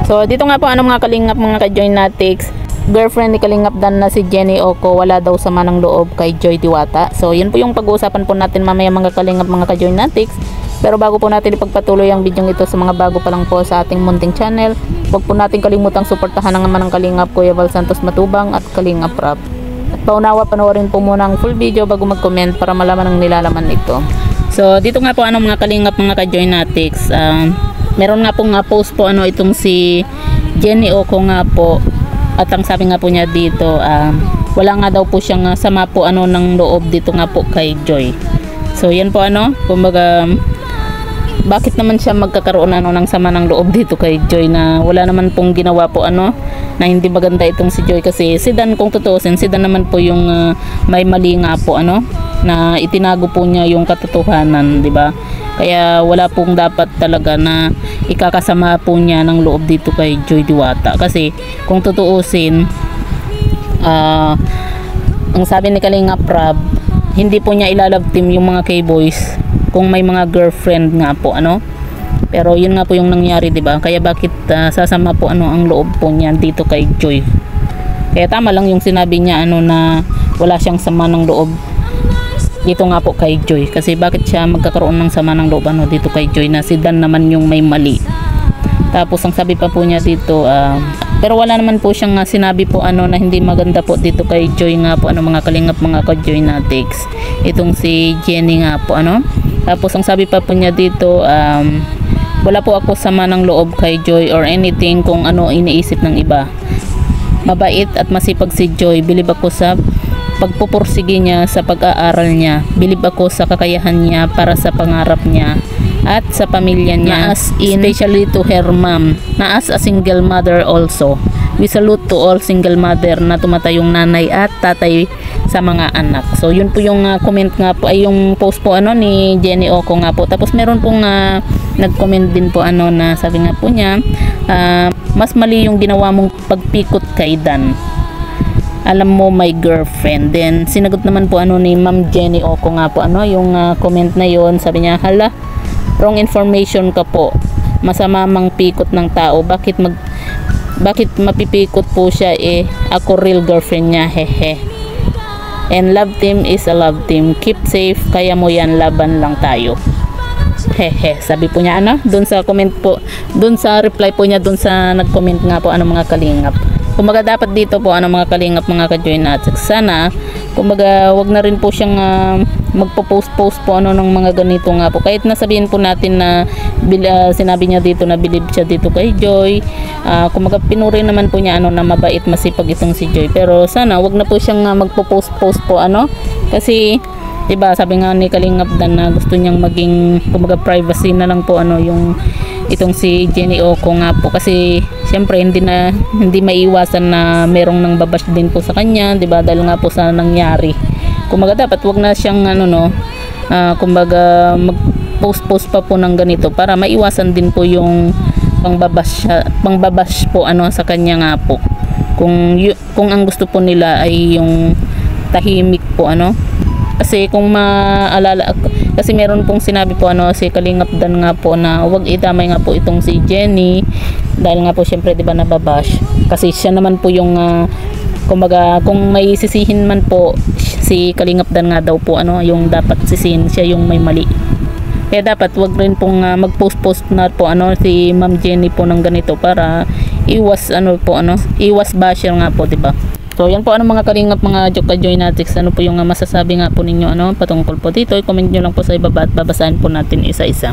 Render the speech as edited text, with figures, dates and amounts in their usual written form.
So dito nga po mga kalingap, mga ka-Joynatics, girlfriend ni Kalingap Dan na si Jenny Oco wala daw sama ng loob kay Joy Diwata. So yun po yung pag-uusapan po natin mamaya mga kalingap, mga ka-Joynatics. Pero bago po natin ipagpatuloy ang video ito sa mga bago pa lang po sa ating munting channel, huwag po natin kalimutang suportahan ang naman ng Kalingap Kuya Val Santos Matubang at Kalingap Rap. At paunawa, panoorin po muna ang full video bago mag-comment para malaman ang nilalaman nito. So dito nga po mga kalingap, mga ka-Joynatics, meron nga pong post po itong si Jenny Oco nga po, at ang sabi nga po niya dito, wala nga daw po siyang sama po ng loob dito nga po kay Joy. So yan po kumbaga, bakit naman siya magkakaroon ng sama ng loob dito kay Joy, na wala naman pong ginawa po na hindi maganda itong si Joy. Kasi si Dan, kung tutuusin, si Dan naman po yung may mali nga po na itinago po niya yung katotohanan, di ba? Kaya wala pong dapat talaga na ikakasama po niya ng loob dito kay Joy Diwata. Kasi kung tutuusin, ang sabi ni Kalingap Rab, hindi po niya ilalove team yung mga K-boys kung may mga girlfriend nga po pero yun nga po yung nangyari, di ba? Kaya bakit sasama po ang loob po niya dito kay Joy? Kaya tama lang yung sinabi niya na wala siyang sama ng loob dito nga po kay Joy. Kasi bakit siya magkakaroon ng sama ng loob dito kay Joy, na si Dan naman yung may mali. Tapos ang sabi pa po niya dito, pero wala naman po siyang sinabi po na hindi maganda po dito kay Joy nga po mga kalingap, mga ka-Joynatics, itong si Jenny nga po Tapos ang sabi pa po niya dito, wala po ako sama ng loob kay Joy or anything kung iniisip ng iba. Mabait at masipag si Joy. Bilib ako sa pagpupursige niya sa pag-aaral niya. Bilib ako sa kakayahan niya para sa pangarap niya at sa pamilya niya, especially to her mom, na as a single mother also. We salute to all single mother na tumatayong nanay at tatay sa mga anak. So yun po yung comment nga po, ay yung post po ni Jenny Oco nga po. Tapos meron pong nag-comment din po na sabi nga po niya, mas mali yung ginawa mong pagpikot kay Dan. Alam mo, my girlfriend. Then sinagot naman po ni Ma'am Jenny Oco nga po yung comment na yon. Sabi niya, hala, wrong information ka po. Masama mang pikot ng tao. Bakit mapipikot po siya? Ako real girlfriend niya, hehe. And love team is a love team. Keep safe, kaya mo yan, laban lang tayo. Hehe, sabi po niya doon sa comment po, doon sa reply po niya doon sa nag-comment nga po mga kalingap. Kumbaga dapat dito po mga kalingap, mga ka-Joynatics, sana kumbaga wag na rin po siyang magpo-post po ng mga ganito nga po. Kahit nasabihin po natin na sinabi niya dito na bilib siya dito kay Joy, kumbaga pinuri naman po niya na mabait, masipag itong si Joy. Pero sana wag na po siyang magpo-post po kasi diba sabi nga ni Kalingap Dan na gusto niyang maging kumbaga privacy na lang po yung itong si Jenny Oco nga po. Kasi syempre hindi maiiwasan na merong nang babash din po sa kanya, diba, dahil nga po sa nangyari. Kumbaga dapat wag na siyang kumbaga mag-post pa po ng ganito para maiwasan din po yung pangbabash po sa kanya nga po. Kung ang gusto po nila ay yung tahimik po kasi kung maalala, kasi meron pong sinabi po si Kalingap Dan nga po na wag idamay nga po itong si Jenny, dahil nga po syempre diba nababash, kasi siya naman po yung kumbaga kung may sisihin man po si Kalingap Dan nga daw po yung dapat sisihin, siya yung may mali. Kaya dapat wag rin pong mag-post na po si Ma'am Jenny po ng ganito para iwas iwas basher nga po, diba? So yan po mga kalingap, mga ka-Joynatics, po yung masasabi nga po ninyo patungkol po dito. I-comment nyo lang po sa ibaba at babasahin po natin isa-isa.